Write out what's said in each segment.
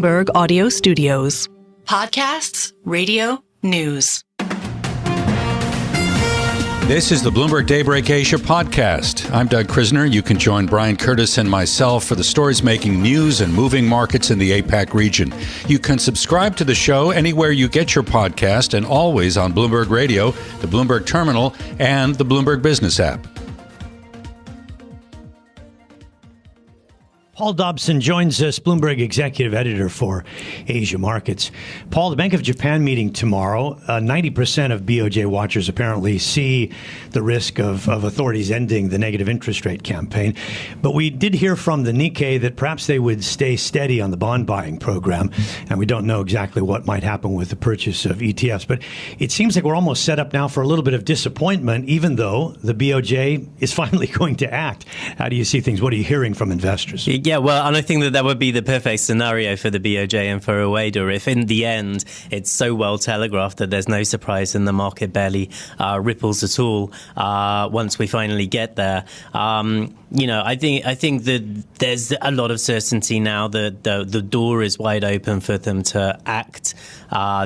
Bloomberg Audio Studios. Podcasts, radio, news. This is the Bloomberg Daybreak Asia podcast. I'm Doug Krisner. You can join Brian Curtis and myself for the stories making news and moving markets in the APAC region. You can subscribe to the show anywhere you get your podcast and always on Bloomberg Radio, the Bloomberg Terminal, and the Bloomberg Business app. Paul Dobson joins us, Bloomberg Executive Editor for Asia Markets. Paul, the Bank of Japan meeting tomorrow. 90% of BOJ watchers apparently see the risk of authorities ending the negative interest rate campaign. But we did hear from the Nikkei that perhaps they would stay steady on the bond buying program. And we don't know exactly what might happen with the purchase of ETFs. But it seems like we're almost set up now for a little bit of disappointment, even though the BOJ is finally going to act. How do you see things? What are you hearing from investors? Yeah, well, and I think that would be the perfect scenario for the BOJ and for Ueda if in the end it's so well telegraphed that there's no surprise and the market barely ripples at all once we finally get there. I think that there's a lot of certainty now that the door is wide open for them to act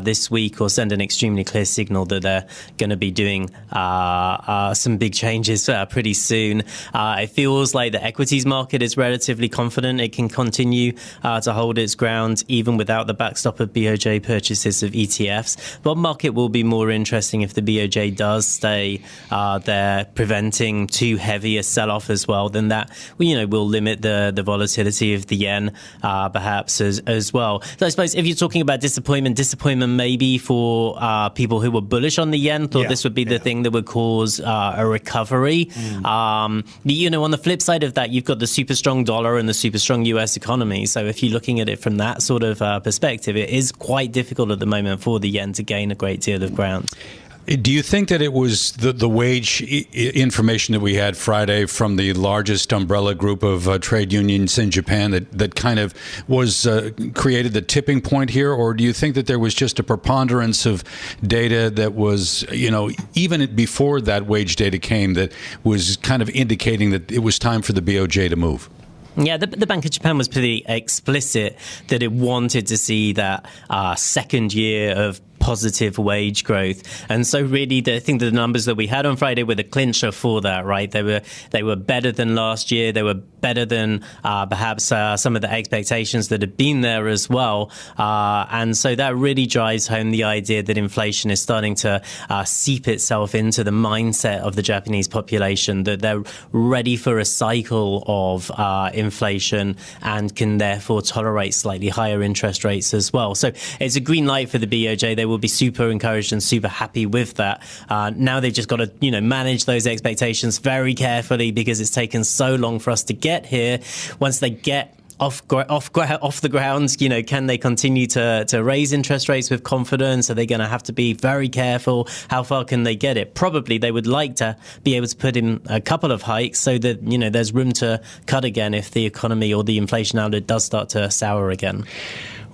this week or send an extremely clear signal that they're going to be doing some big changes pretty soon. It feels like the equities market is relatively confident it can continue to hold its ground even without the backstop of BOJ purchases of ETFs. Bond market will be more interesting if the BOJ does stay there, preventing too heavy a sell-off as well. Then that will limit the volatility of the yen perhaps as well. So I suppose if you're talking about disappointment maybe for people who were bullish on the yen, thought this would be the thing that would cause a recovery. On the flip side of that, you've got the super strong dollar and the super strong US economy. So if you're looking at it from that sort of perspective, it is quite difficult at the moment for the yen to gain a great deal of ground. Do you think that it was the wage information that we had Friday from the largest umbrella group of trade unions in Japan that kind of was created the tipping point here? Or do you think that there was just a preponderance of data that was, even before that wage data came, that was kind of indicating that it was time for the BOJ to move? Yeah, the Bank of Japan was pretty explicit that it wanted to see that second year of positive wage growth. And so really, I think the numbers that we had on Friday were the clincher for that, right? They were better than last year. They were better than perhaps some of the expectations that had been there as well. And so that really drives home the idea that inflation is starting to seep itself into the mindset of the Japanese population, that they're ready for a cycle of inflation and can therefore tolerate slightly higher interest rates as well. So it's a green light for the BOJ. They will be super encouraged and super happy with that. Now they've just got to, manage those expectations very carefully because it's taken so long for us to get here. Once they get off the ground, can they continue to raise interest rates with confidence? Are they going to have to be very careful? How far can they get it? Probably they would like to be able to put in a couple of hikes so that, there's room to cut again if the economy or the inflation outlook does start to sour again.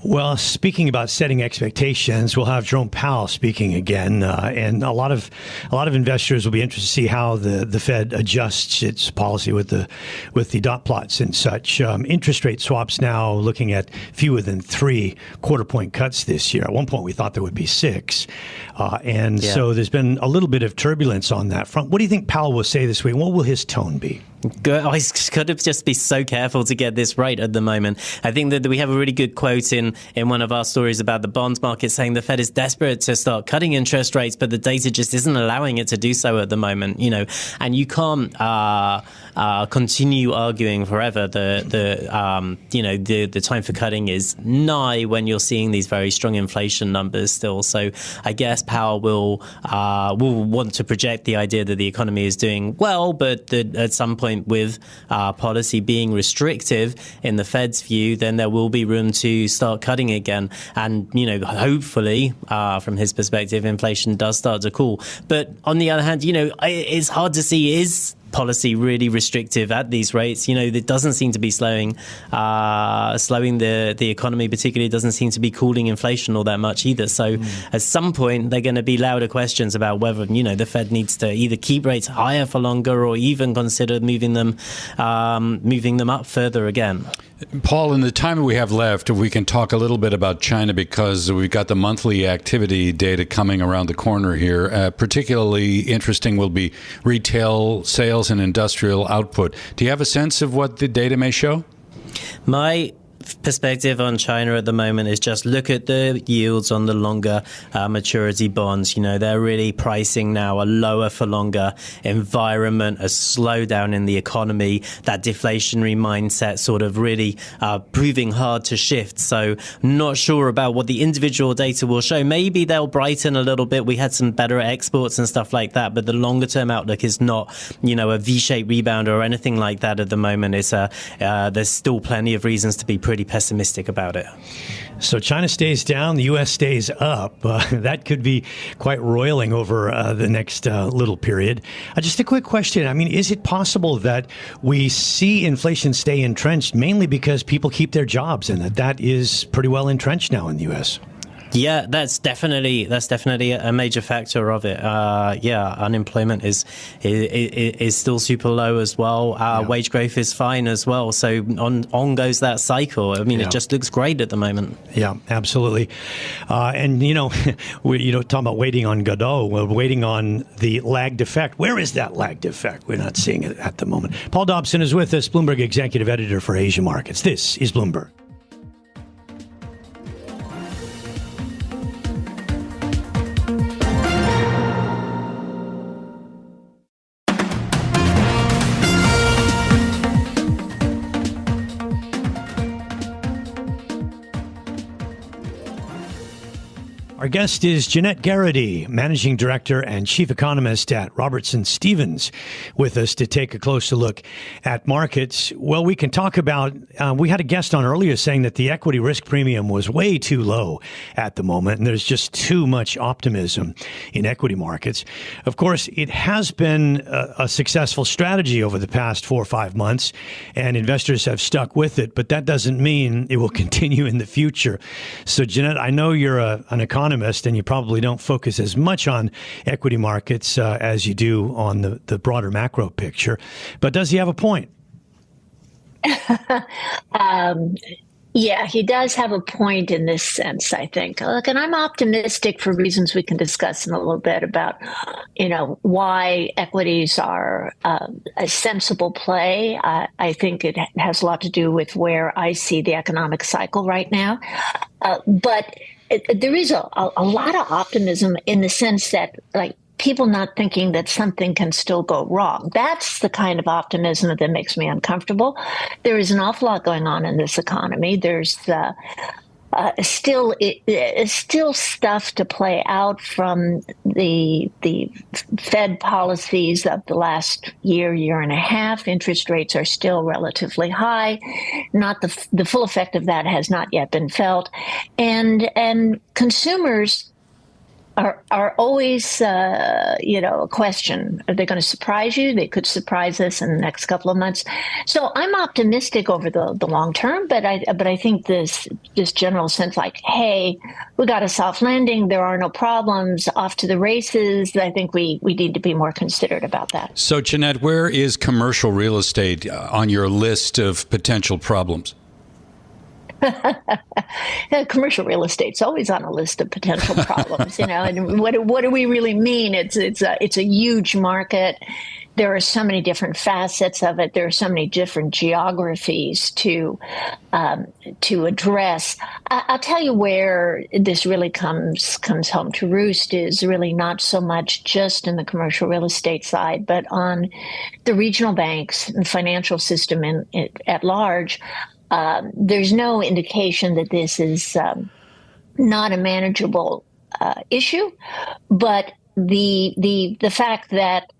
Well, speaking about setting expectations, we'll have Jerome Powell speaking again, and a lot of investors will be interested to see how the Fed adjusts its policy with the dot plots and such. Interest rate swaps now looking at fewer than 3 quarter-point cuts this year. At one point, we thought there would be 6, so there's been a little bit of turbulence on that front. What do you think Powell will say this week? What will his tone be? He's got to just be so careful to get this right at the moment. I think that we have a really good quote in one of our stories about the bonds market saying the Fed is desperate to start cutting interest rates, but the data just isn't allowing it to do so at the moment. And you can't continue arguing forever. The time for cutting is nigh when you're seeing these very strong inflation numbers still. So I guess Powell will want to project the idea that the economy is doing well, but that at some point with policy being restrictive in the Fed's view, then there will be room to start cutting again. And, hopefully, from his perspective, inflation does start to cool. But on the other hand, it's hard to see is policy really restrictive at these rates. It doesn't seem to be slowing the economy particularly. It doesn't seem to be cooling inflation all that much either. So at some point, they're going to be louder questions about whether, the Fed needs to either keep rates higher for longer or even consider moving them up further again. Paul, in the time we have left, if we can talk a little bit about China, because we've got the monthly activity data coming around the corner here. Particularly interesting will be retail sales and industrial output. Do you have a sense of what the data may show? My perspective on China at the moment is just look at the yields on the longer maturity bonds. You know, they're really pricing now a lower for longer environment, a slowdown in the economy, that deflationary mindset sort of really proving hard to shift. So not sure about what the individual data will show. Maybe they'll brighten a little bit. We had some better exports and stuff like that, but the longer term outlook is not, you know, a V-shaped rebound or anything like that at the moment. It's there's still plenty of reasons to be pretty pessimistic about it. So China stays down, the U.S. stays up. That could be quite roiling over the next little period. Just a quick question. I mean, is it possible that we see inflation stay entrenched mainly because people keep their jobs and that is pretty well entrenched now in the U.S.? Yeah, that's definitely a major factor of it. Unemployment is still super low as well. Wage growth is fine as well. So on goes that cycle. I mean, it just looks great at the moment. Yeah, absolutely. And you know, talking about waiting on Godot, we're waiting on the lagged effect. Where is that lagged effect? We're not seeing it at the moment. Paul Dobson is with us, Bloomberg Executive Editor for Asia Markets. This is Bloomberg. Our guest is Jeanette Garretty, Managing Director and Chief Economist at Robertson Stephens, with us to take a closer look at markets. Well, we can talk about, we had a guest on earlier saying that the equity risk premium was way too low at the moment, and there's just too much optimism in equity markets. Of course, it has been a successful strategy over the past 4 or 5 months, and investors have stuck with it, but that doesn't mean it will continue in the future. So, Jeanette, I know you're an economist, and you probably don't focus as much on equity markets as you do on the broader macro picture. But does he have a point? Yeah, he does have a point in this sense, I think. Look, and I'm optimistic for reasons we can discuss in a little bit about, you know, why equities are a sensible play. I think it has a lot to do with where I see the economic cycle right now. But there is a lot of optimism in the sense that, like, people not thinking that something can still go wrong. That's the kind of optimism that makes me uncomfortable. There is an awful lot going on in this economy. There's still stuff to play out from the Fed policies of the last year and a half. Interest rates are still relatively high. Not the full effect of that has not yet been felt, and consumers are always, a question. Are they going to surprise you? They could surprise us in the next couple of months. So I'm optimistic over the long term, but I think this general sense, like, hey, we got a soft landing, there are no problems, off to the races. I think we need to be more considerate about that. So, Jeanette, where is commercial real estate on your list of potential problems? Commercial real estate's always on a list of potential problems, you know. And what do we really mean? It's a huge market. There are so many different facets of it. There are so many different geographies to address. I'll tell you where this really comes home to roost is really not so much just in the commercial real estate side, but on the regional banks and financial system at large. There's no indication that this is not a manageable issue, but the fact that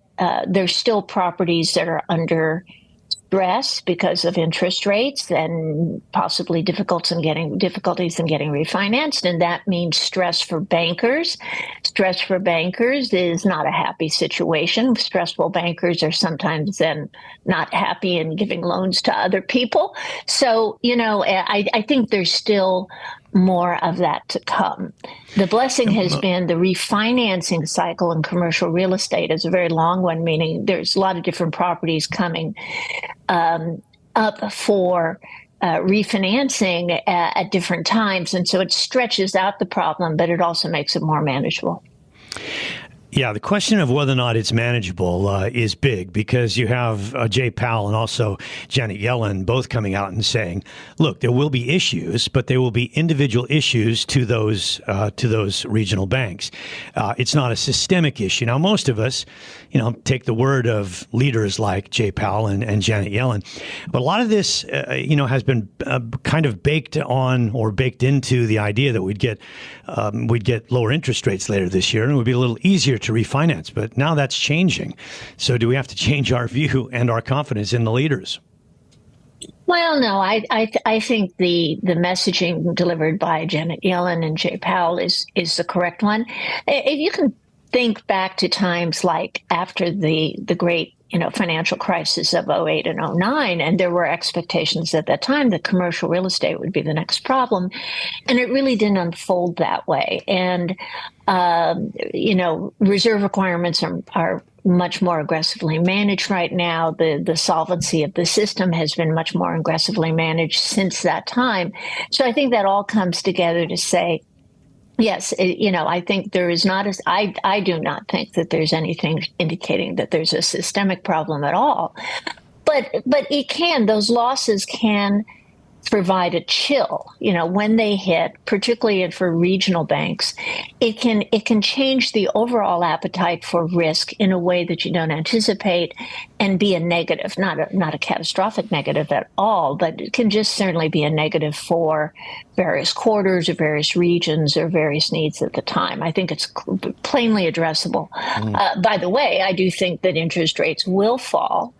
there's still properties that are under stress because of interest rates and possibly difficulties in getting refinanced, and that means stress for bankers. Stress for bankers is not a happy situation. Stressful bankers are sometimes then not happy in giving loans to other people. So, you know, I think there's still more of that to come. The blessing has been the refinancing cycle in commercial real estate is a very long one, meaning there's a lot of different properties coming up for refinancing at different times. And so it stretches out the problem, but it also makes it more manageable. Yeah, the question of whether or not it's manageable is big, because you have Jay Powell and also Janet Yellen both coming out and saying, look, there will be issues, but there will be individual issues to those regional banks. It's not a systemic issue. Now, most of us, take the word of leaders like Jay Powell and Janet Yellen. But a lot of this, has been kind of baked into the idea that we'd get lower interest rates later this year, and it would be a little easier to refinance. But now that's changing. So do we have to change our view and our confidence in the leaders? Well, no, I think the messaging delivered by Janet Yellen and Jay Powell is the correct one. If you can think back to times like after the great financial crisis of 2008 and 2009, and there were expectations at that time that commercial real estate would be the next problem, and it really didn't unfold that way. And reserve requirements are much more aggressively managed right now. The solvency of the system has been much more aggressively managed since that time. So I think that all comes together to say, yes, I think there is not I do not think that there's anything indicating that there's a systemic problem at all. But those losses can provide a chill, when they hit, particularly for regional banks. It can change the overall appetite for risk in a way that you don't anticipate, and be a negative, not a catastrophic negative at all, but it can just certainly be a negative for various quarters or various regions or various needs at the time. I think it's plainly addressable. By the way, I do think that interest rates will fall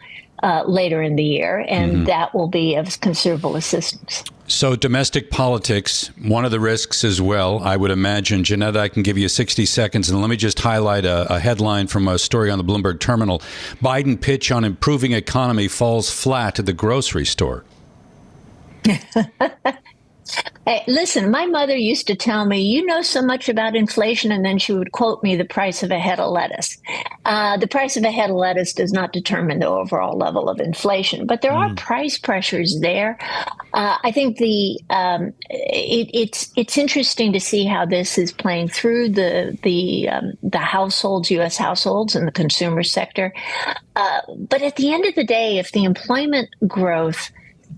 later in the year, and that will be of considerable assistance. So domestic politics, one of the risks as well, I would imagine. Jeanette, I can give you 60 seconds, and let me just highlight a headline from a story on the Bloomberg terminal. Biden pitch on improving economy falls flat at the grocery store. Hey, listen, my mother used to tell me, you know so much about inflation, and then she would quote me the price of a head of lettuce. The price of a head of lettuce does not determine the overall level of inflation, but there are price pressures there. I think it's interesting to see how this is playing through the households, U.S. households, and the consumer sector. But at the end of the day, if the employment growth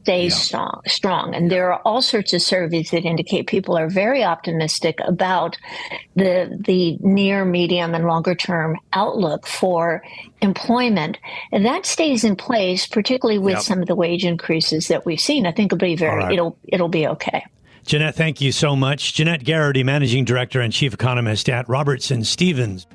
stays strong. And there are all sorts of surveys that indicate people are very optimistic about the near, medium, and longer term outlook for employment. And that stays in place, particularly with some of the wage increases that we've seen. I think it'll be okay. Jeanette, thank you so much. Jeanette Garretty, Managing Director and Chief Economist at Robertson Stephens.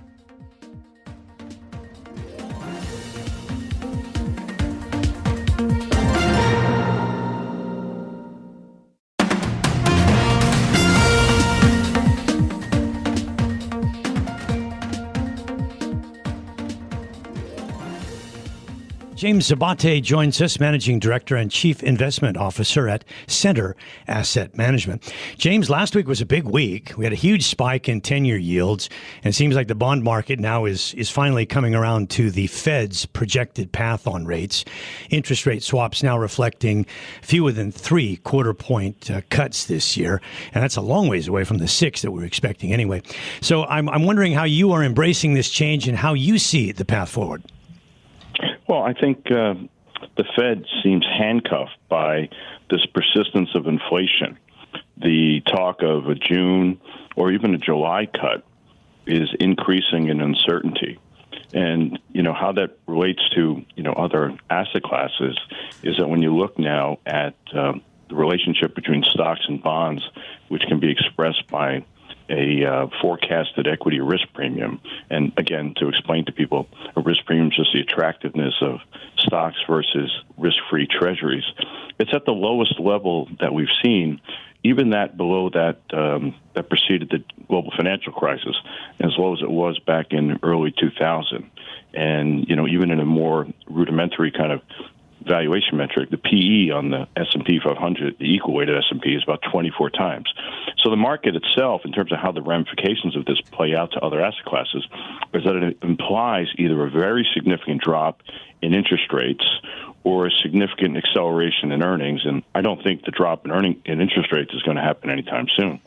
James Abate joins us, Managing Director and Chief Investment Officer at Center Asset Management. James, last week was a big week. We had a huge spike in 10-year yields, and it seems like the bond market now is finally coming around to the Fed's projected path on rates. Interest rate swaps now reflecting fewer than 3 quarter-point cuts this year, and that's a long ways away from the 6 that we were expecting anyway. So I'm wondering how you are embracing this change and how you see the path forward. Well, I think the Fed seems handcuffed by this persistence of inflation. The talk of a June or even a July cut is increasing in uncertainty. And, how that relates to, other asset classes is that when you look now at the relationship between stocks and bonds, which can be expressed by a forecasted equity risk premium. And again, to explain to people, a risk premium is just the attractiveness of stocks versus risk-free treasuries. It's at the lowest level that we've seen, even that below that that preceded the global financial crisis, as low as it was back in early 2000. And, even in a more rudimentary kind of valuation metric, the PE on the S&P 500, the equal-weighted S&P, is about 24 times. So the market itself, in terms of how the ramifications of this play out to other asset classes, is that it implies either a very significant drop in interest rates or a significant acceleration in earnings. And I don't think the drop in interest rates is going to happen anytime soon.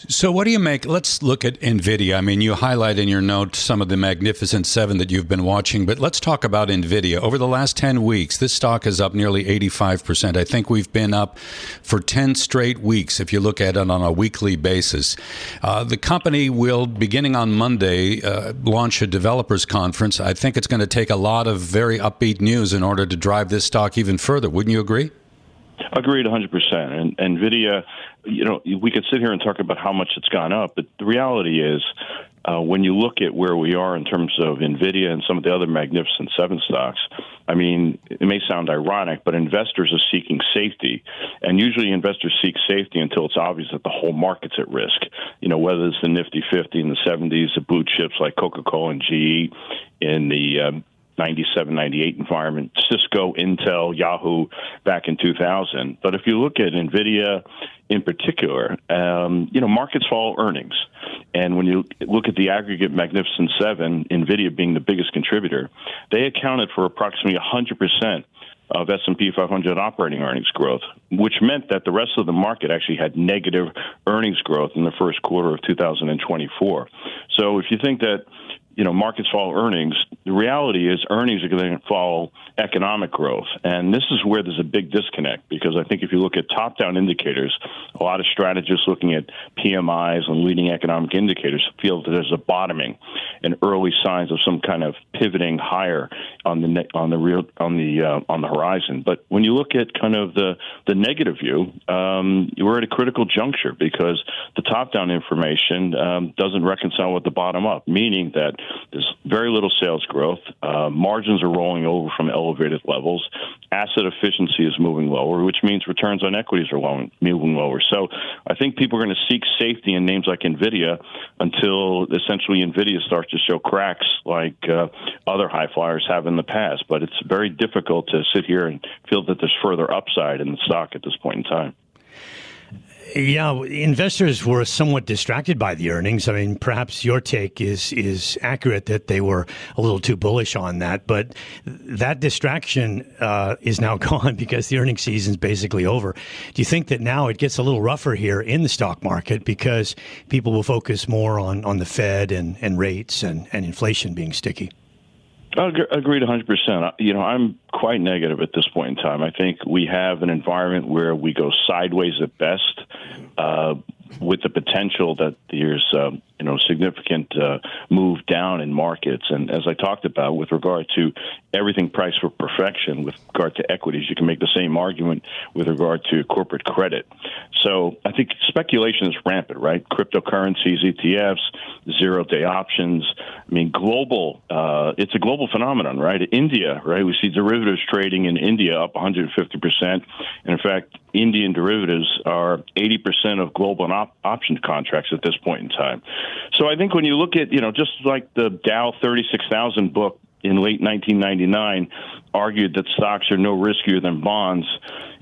So what do you make? Let's look at NVIDIA. I mean, you highlight in your note some of the Magnificent Seven that you've been watching, but let's talk about NVIDIA. Over the last 10 weeks, this stock is up nearly 85%. I think we've been up for 10 straight weeks if you look at it on a weekly basis. The company will, beginning on Monday, launch a developers conference. I think it's going to take a lot of very upbeat news in order to drive this stock even further. Wouldn't you agree? Agreed 100%. And NVIDIA, we could sit here and talk about how much it's gone up, but the reality is when you look at where we are in terms of NVIDIA and some of the other Magnificent Seven stocks, I mean, it may sound ironic, but investors are seeking safety. And usually investors seek safety until it's obvious that the whole market's at risk. Whether it's the Nifty 50 in the 70s, the blue chips like Coca-Cola and GE in the 97, 98 environment, Cisco, Intel, Yahoo back in 2000. But if you look at NVIDIA in particular, markets follow earnings. And when you look at the aggregate Magnificent Seven, NVIDIA being the biggest contributor, they accounted for approximately 100% of S&P 500 operating earnings growth, which meant that the rest of the market actually had negative earnings growth in the first quarter of 2024. So if you think that markets follow earnings, the reality is earnings are going to follow economic growth. And this is where there's a big disconnect, because I think if you look at top-down indicators, a lot of strategists looking at PMIs and leading economic indicators feel that there's a bottoming and early signs of some kind of pivoting higher on the horizon. But when you look at kind of the negative view, we're at a critical juncture because the top-down information doesn't reconcile with the bottom-up, meaning that there's very little sales growth. Margins are rolling over from elevated levels. Asset efficiency is moving lower, which means returns on equities are moving lower. So I think people are going to seek safety in names like NVIDIA until essentially NVIDIA starts to show cracks like other high flyers have in the past. But it's very difficult to sit here and feel that there's further upside in the stock at this point in time. Yeah, investors were somewhat distracted by the earnings. I mean, perhaps your take is accurate that they were a little too bullish on that, but that distraction is now gone because the earnings season is basically over. Do you think that now it gets a little rougher here in the stock market because people will focus more on the Fed and rates and inflation being sticky? Agreed 100%. I'm quite negative at this point in time. I think we have an environment where we go sideways at best, with the potential that there's significant move down in markets. And as I talked about, with regard to everything priced for perfection, with regard to equities, you can make the same argument with regard to corporate credit. So I think speculation is rampant, right? Cryptocurrencies, ETFs, zero-day options. I mean, it's a global phenomenon, right? India, right? We see derivatives trading in India up 150%. And in fact, Indian derivatives are 80% of global option contracts at this point in time. So I think when you look at, just like the Dow 36,000 book in late 1999 argued that stocks are no riskier than bonds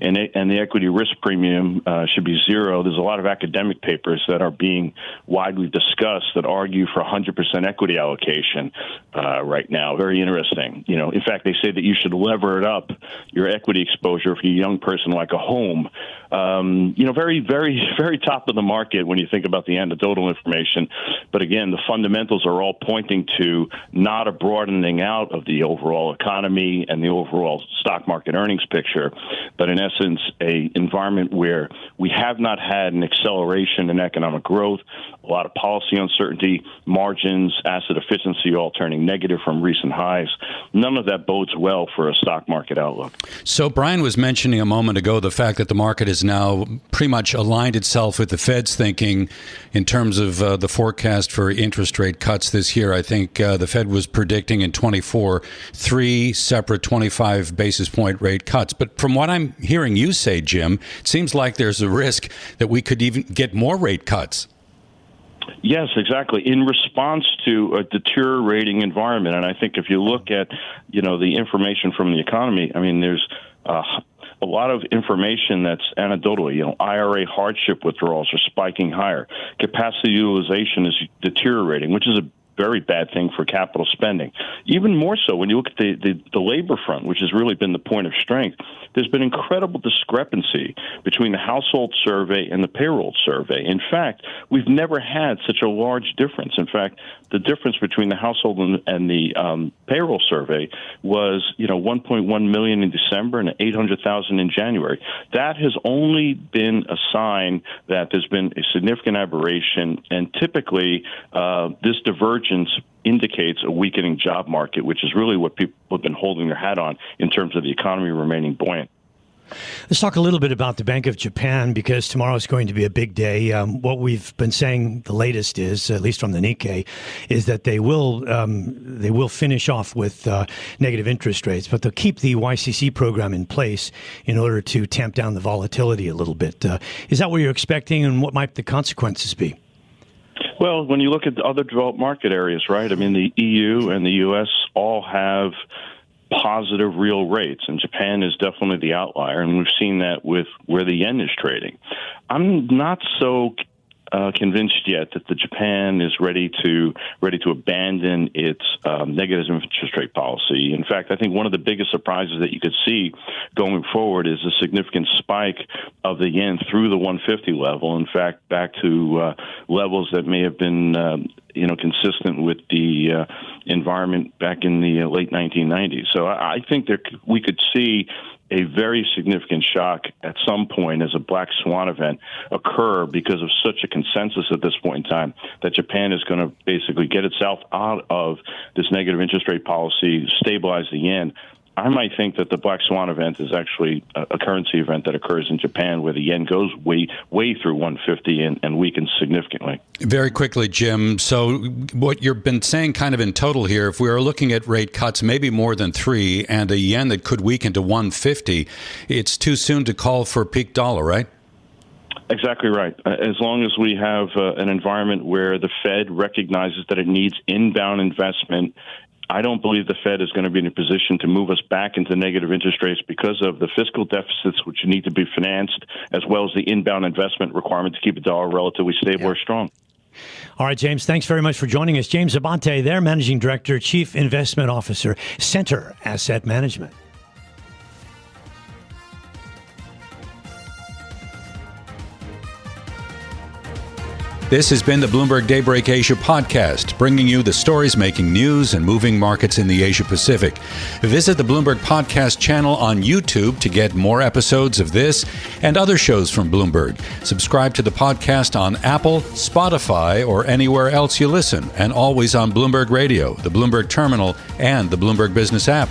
and the equity risk premium should be zero. There's a lot of academic papers that are being widely discussed that argue for 100% equity allocation right now. Very interesting. In fact, they say that you should lever it up, your equity exposure, if you're a young person like a home. Very, very, very top of the market when you think about the anecdotal information. But again, the fundamentals are all pointing to not a broadening out of the overall economy and the overall stock market earnings picture, but in essence, a environment where we have not had an acceleration in economic growth, a lot of policy uncertainty, margins, asset efficiency all turning negative from recent highs. None of that bodes well for a stock market outlook. So Brian was mentioning a moment ago the fact that the market has now pretty much aligned itself with the Fed's thinking in terms of the forecast for interest rate cuts this year. I think the Fed was predicting in 24 3 separate 25 basis point rate cuts. But from what I'm hearing you say, Jim, it seems like there's a risk that we could even get more rate cuts. Yes, exactly. In response to a deteriorating environment. And I think if you look at, the information from the economy, I mean, there's a lot of information that's anecdotal. IRA hardship withdrawals are spiking higher. Capacity utilization is deteriorating, which is a very bad thing for capital spending. Even more so when you look at the labor front, which has really been the point of strength. There's been incredible discrepancy between the household survey and the payroll survey. In fact, we've never had such a large difference. In fact, the difference between the household and the payroll survey was, 1.1 million in December and 800,000 in January. That has only been a sign that there's been a significant aberration, and typically this divergence indicates a weakening job market, which is really what people have been holding their hat on in terms of the economy remaining buoyant. Let's talk a little bit about the Bank of Japan, because tomorrow is going to be a big day. What we've been saying, the latest is, at least from the Nikkei, is that they will finish off with negative interest rates, but they'll keep the YCC program in place in order to tamp down the volatility a little bit. Is that what you're expecting, and what might the consequences be? Well, when you look at the other developed market areas, right? I mean, the EU and the U.S. all have positive real rates, and Japan is definitely the outlier, and we've seen that with where the yen is trading. I'm not so convinced yet that Japan is ready to abandon its negative interest rate policy. In fact, I think one of the biggest surprises that you could see going forward is a significant spike of the yen through the 150 level. In fact, back to levels that may have been consistent with the environment back in the late 1990s. So I think we could see a very significant shock at some point as a black swan event occur because of such a consensus at this point in time that Japan is going to basically get itself out of this negative interest rate policy, stabilize the yen. I might think that the black swan event is actually a currency event that occurs in Japan where the yen goes way through 150 and weakens significantly. Very quickly, Jim. So what you've been saying kind of in total here, if we are looking at rate cuts, maybe more than 3, and a yen that could weaken to 150, it's too soon to call for a peak dollar, right? Exactly right. As long as we have an environment where the Fed recognizes that it needs inbound investment, I don't believe the Fed is going to be in a position to move us back into negative interest rates because of the fiscal deficits which need to be financed, as well as the inbound investment requirement to keep the dollar relatively stable or strong. All right, James, thanks very much for joining us. James Abate, their Managing Director, Chief Investment Officer, Center Asset Management. This has been the Bloomberg Daybreak Asia podcast, bringing you the stories making news and moving markets in the Asia Pacific. Visit the Bloomberg Podcast channel on YouTube to get more episodes of this and other shows from Bloomberg. Subscribe to the podcast on Apple, Spotify, or anywhere else you listen, and always on Bloomberg Radio, the Bloomberg Terminal, and the Bloomberg Business app.